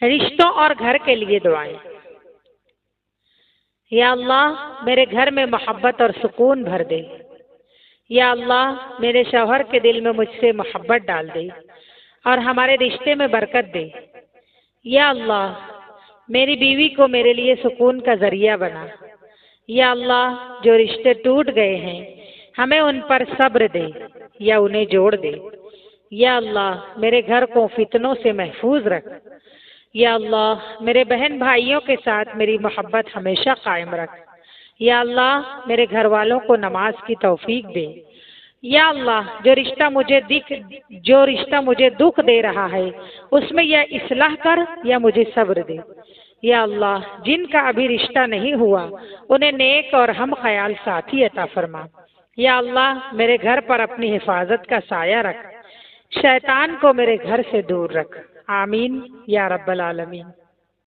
رشتوں اور گھر کے لیے دعائیں۔ یا اللہ میرے گھر میں محبت اور سکون بھر دے۔ یا اللہ میرے شوہر کے دل میں مجھ سے محبت ڈال دے اور ہمارے رشتے میں برکت دے۔ یا اللہ میری بیوی کو میرے لیے سکون کا ذریعہ بنا۔ یا اللہ جو رشتے ٹوٹ گئے ہیں ہمیں ان پر صبر دے یا انہیں جوڑ دے۔ یا اللہ میرے گھر کو فتنوں سے محفوظ رکھ۔ یا اللہ میرے بہن بھائیوں کے ساتھ میری محبت ہمیشہ قائم رکھ۔ یا اللہ میرے گھر والوں کو نماز کی توفیق دے۔ یا اللہ جو رشتہ مجھے دکھ دے رہا ہے اس میں یا اصلاح کر یا مجھے صبر دے۔ یا اللہ جن کا ابھی رشتہ نہیں ہوا انہیں نیک اور ہم خیال ساتھی عطا فرما۔ یا اللہ میرے گھر پر اپنی حفاظت کا سایہ رکھ، شیطان کو میرے گھر سے دور رکھ۔ آمین یا رب العالمین۔